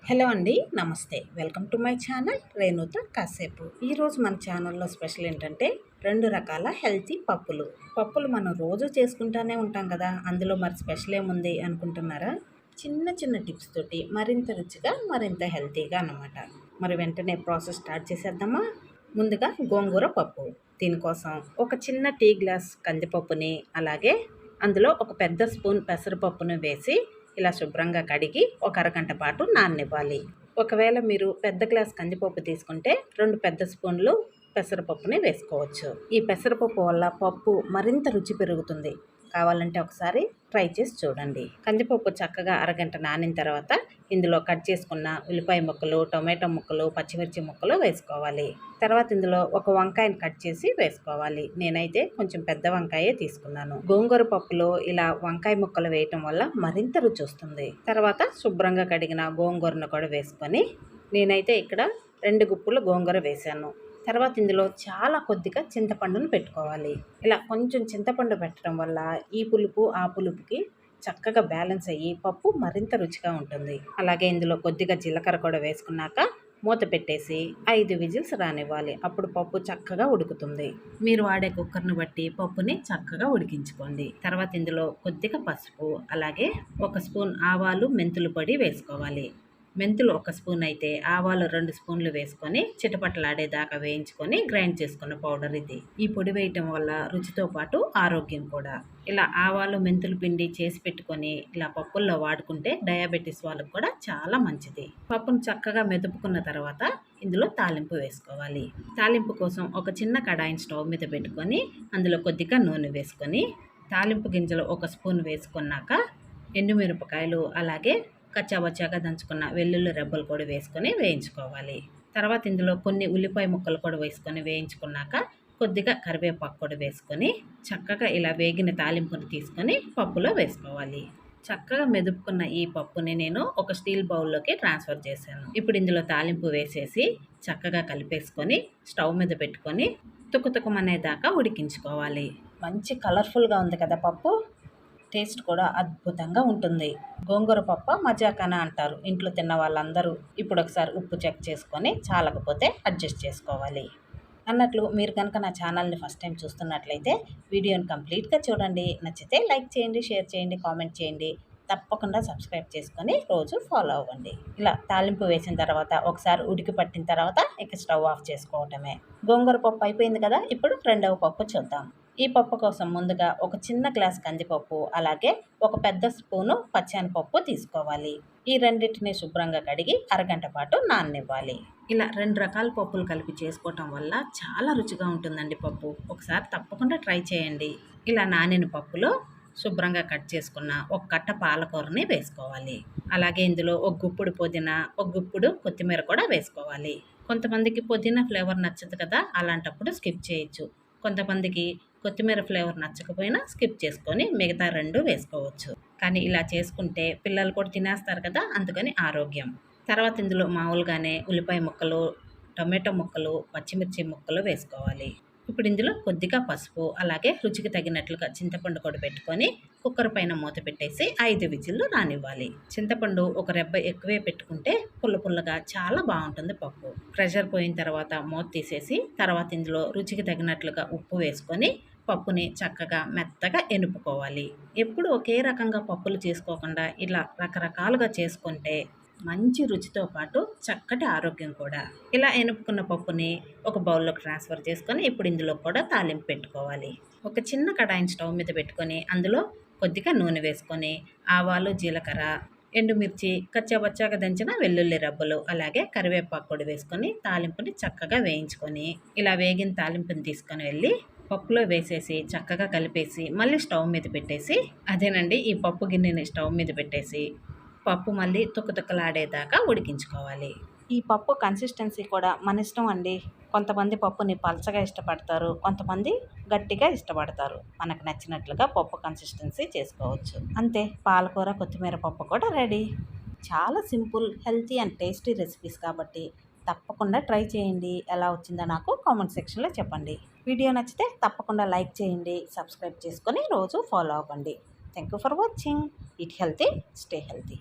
Hello అండి, నమస్తే. Welcome to my channel రేణుతో కాసేపు. ఈరోజు మన ఛానల్లో స్పెషల్ ఏంటంటే 2 రకాల హెల్తీ పప్పులు మనం రోజు చేసుకుంటానే ఉంటాం కదా, అందులో మరి స్పెషల్ ఏముంది అనుకుంటున్నారా? చిన్న చిన్న టిప్స్ తోటి మరింత రుచిగా మరింత హెల్తీగా అన్నమాట. మరి వెంటనే ప్రాసెస్ స్టార్ట్ చేసేద్దామా? ముందుగా గోంగూర పప్పు. దీనికోసం ఒక చిన్న టీ గ్లాస్ కందిపప్పుని, అలాగే అందులో ఒక పెద్ద స్పూన్ పెసరపప్పును వేసి ఇలా శుభ్రంగా కడిగి ఒక అరగంట పాటు నాననివ్వాలి. ఒకవేళ మీరు పెద్ద గ్లాస్ కందిపప్పు తీసుకుంటే 2 పెద్ద స్పూన్లు పెసరపప్పుని వేసుకోవచ్చు. ఈ పెసరపప్పు వల్ల పప్పు మరింత రుచి పెరుగుతుంది. కావాలంటే ఒకసారి ట్రై చేసి చూడండి. కందిపప్పు చక్కగా అరగంట నానిన తర్వాత ఇందులో కట్ చేసుకున్న ఉల్లిపాయ ముక్కలు, టొమాటో ముక్కలు, పచ్చిమిర్చి ముక్కలు వేసుకోవాలి. తర్వాత ఇందులో ఒక వంకాయని కట్ చేసి వేసుకోవాలి. నేనైతే కొంచెం పెద్ద వంకాయే తీసుకున్నాను. గోంగూర పప్పులో ఇలా వంకాయ ముక్కలు వేయటం వల్ల మరింత రుచి వస్తుంది. తర్వాత శుభ్రంగా కడిగిన గోంగూరను కూడా వేసుకొని నేనైతే ఇక్కడ 2 గుప్పులు గోంగూర వేశాను. తర్వాత ఇందులో చాలా కొద్దిగా చింతపండును పెట్టుకోవాలి. ఇలా కొంచెం చింతపండు పెట్టడం వల్ల ఈ పులుపు ఆ పులుపుకి చక్కగా బ్యాలెన్స్ అయ్యి పప్పు మరింత రుచిగా ఉంటుంది. అలాగే ఇందులో కొద్దిగా జీలకర్ర కూడా వేసుకున్నాక మూత పెట్టేసి 5 విజిల్స్ రానివ్వాలి. అప్పుడు పప్పు చక్కగా ఉడుకుతుంది. మీరు వాడే కుక్కర్ను బట్టి పప్పుని చక్కగా ఉడికించుకోండి. తర్వాత ఇందులో కొద్దిగా పసుపు, అలాగే 1 స్పూన్ ఆవాలు, మెంతులు పొడి వేసుకోవాలి. మెంతులు 1 స్పూన్ అయితే ఆవాలు 2 స్పూన్లు వేసుకొని చిటపటలాడేదాకా వేయించుకొని గ్రైండ్ చేసుకున్న పౌడర్ ఇది. ఈ పొడి వేయటం వల్ల రుచితో పాటు ఆరోగ్యం కూడా. ఇలా ఆవాలు, మెంతులు పిండి చేసి పెట్టుకొని ఇలా పప్పుల్లో వాడుకుంటే డయాబెటీస్ వాళ్ళకు కూడా చాలా మంచిది. పప్పును చక్కగా మెదుపుకున్న తర్వాత ఇందులో తాలింపు వేసుకోవాలి. తాలింపు కోసం ఒక చిన్న కడాయిని స్టవ్ మీద పెట్టుకొని అందులో కొద్దిగా నూనె వేసుకొని తాలింపు గింజలు 1 స్పూన్ వేసుకున్నాక ఎండుమిరపకాయలు, అలాగే కచ్చాబచ్చాగా దంచుకున్న వెల్లుల్లి రెబ్బలు కూడా వేసుకొని వేయించుకోవాలి. తర్వాత ఇందులో కొన్ని ఉల్లిపాయ ముక్కలు కూడా వేసుకొని వేయించుకున్నాక కొద్దిగా కరివేపాకు కూడా వేసుకొని చక్కగా ఇలా వేగిన తాలింపుని తీసుకొని పప్పులో వేసుకోవాలి. చక్కగా మెదుపుకున్న ఈ పప్పుని నేను ఒక స్టీల్ బౌల్లోకి ట్రాన్స్ఫర్ చేశాను. ఇప్పుడు ఇందులో తాలింపు వేసేసి చక్కగా కలిపేసుకొని స్టవ్ మీద పెట్టుకొని తుకుతుకమనేదాకా ఉడికించుకోవాలి. మంచి కలర్ఫుల్గా ఉంది కదా పప్పు. టేస్ట్ కూడా అద్భుతంగా ఉంటుంది. గోంగూర పప్పు మజాకనా అంటారు ఇంట్లో తిన్న వాళ్ళందరూ. ఇప్పుడు ఒకసారి ఉప్పు చెక్ చేసుకొని చాలకపోతే అడ్జస్ట్ చేసుకోవాలి. అన్నట్లు మీరు కనుక నా ఛానల్ని ఫస్ట్ టైం చూస్తున్నట్లయితే వీడియోని కంప్లీట్గా చూడండి. నచ్చితే లైక్ చేయండి, షేర్ చేయండి, కామెంట్ చేయండి. తప్పకుండా సబ్స్క్రైబ్ చేసుకొని రోజు ఫాలో అవ్వండి. ఇలా తాలింపు వేసిన తర్వాత ఒకసారి ఉడికి పట్టిన తర్వాత ఇక స్టవ్ ఆఫ్ చేసుకోవటమే. గోంగూర పప్పు అయిపోయింది కదా, ఇప్పుడు 2వ పప్పు చూద్దాం. ఈ పప్పు కోసం ముందుగా ఒక చిన్న గ్లాస్ కందిపప్పు, అలాగే ఒక పెద్ద స్పూను పచ్చెనపప్పు తీసుకోవాలి. ఈ రెండింటిని శుభ్రంగా కడిగి అరగంట పాటు నాననివ్వాలి. ఇలా 2 రకాల పప్పులు కలిపి చేసుకోవటం వల్ల చాలా రుచిగా ఉంటుందండి పప్పు. ఒకసారి తప్పకుండా ట్రై చేయండి. ఇలా నానిన పప్పులో శుభ్రంగా కట్ చేసుకున్న ఒక కట్ట పాలకూరని వేసుకోవాలి. అలాగే ఇందులో ఒక గుప్పుడు పుదీనా, ఒక గుప్పుడు కొత్తిమీర కూడా వేసుకోవాలి. కొంతమందికి పుదీనా ఫ్లేవర్ నచ్చదు కదా, అలాంటప్పుడు స్కిప్ చేయొచ్చు. కొంతమందికి కొత్తిమీర ఫ్లేవర్ నచ్చకపోయినా స్కిప్ చేసుకొని మిగతా 2 వేసుకోవచ్చు. కానీ ఇలా చేసుకుంటే పిల్లలు కూడా తినేస్తారు కదా, అందుకని ఆరోగ్యం. తర్వాత ఇందులో మామూలుగానే ఉల్లిపాయ ముక్కలు, టొమాటో ముక్కలు, పచ్చిమిర్చి ముక్కలు వేసుకోవాలి. ఇప్పుడు ఇందులో కొద్దిగా పసుపు, అలాగే రుచికి తగినట్లుగా చింతపండు కూడా పెట్టుకొని కుక్కర్ పైన మూత పెట్టేసి 5 విజిల్లు రానివ్వాలి. చింతపండు ఒక రెబ్బ ఎక్కువే పెట్టుకుంటే పుల్లగా చాలా బాగుంటుంది పప్పు. ప్రెషర్ పోయిన తర్వాత మూత తీసేసి తర్వాత ఇందులో రుచికి తగినట్లుగా ఉప్పు వేసుకొని పప్పుని చక్కగా మెత్తగా ఎనుపుకోవాలి. ఎప్పుడు ఒకే రకంగా పప్పులు చేసుకోకుండా ఇలా రకరకాలుగా చేసుకుంటే మంచి రుచితో పాటు చక్కటి ఆరోగ్యం కూడా. ఇలా ఎనుపుకున్న పప్పుని ఒక బౌల్లోకి ట్రాన్స్ఫర్ చేసుకొని ఇప్పుడు ఇందులో కూడా తాలింపు పెట్టుకోవాలి. ఒక చిన్న కడాయిని స్టవ్ మీద పెట్టుకొని అందులో కొద్దిగా నూనె వేసుకొని ఆవాలు, జీలకర్ర, ఎండుమిర్చి, కచ్చాబచ్చాగా దంచిన వెల్లుల్లి రెబ్బలు, అలాగే కరివేపాకు కూడా వేసుకొని తాలింపుని చక్కగా వేయించుకొని ఇలా వేగిన తాలింపుని తీసుకొని వెళ్ళి పప్పులో వేసేసి చక్కగా కలిపేసి మళ్ళీ స్టవ్ మీద పెట్టేసి అదేనండి ఈ పప్పు గిన్నెని స్టవ్ మీద పెట్టేసి పప్పు మళ్ళీ తుక్కలాడేదాకా ఉడికించుకోవాలి. ఈ పప్పు కన్సిస్టెన్సీ కూడా మన ఇష్టం అండి. కొంతమంది పప్పుని పలచగా ఇష్టపడతారు, కొంతమంది గట్టిగా ఇష్టపడతారు. మనకు నచ్చినట్లుగా పప్పు కన్సిస్టెన్సీ చేసుకోవచ్చు. అంతే, పాలకూర కొత్తిమీర పప్పు కూడా రెడీ. చాలా simple, healthy and tasty recipes కాబట్టి తప్పకుండా ట్రై చేయండి. ఎలా వచ్చిందో నాకు కామెంట్ సెక్షన్లో చెప్పండి. వీడియో నచ్చితే తప్పకుండా లైక్ చేయండి, సబ్స్క్రైబ్ చేసుకొని రోజు ఫాలో అవ్వండి. Thank you for watching. Eat healthy, stay healthy.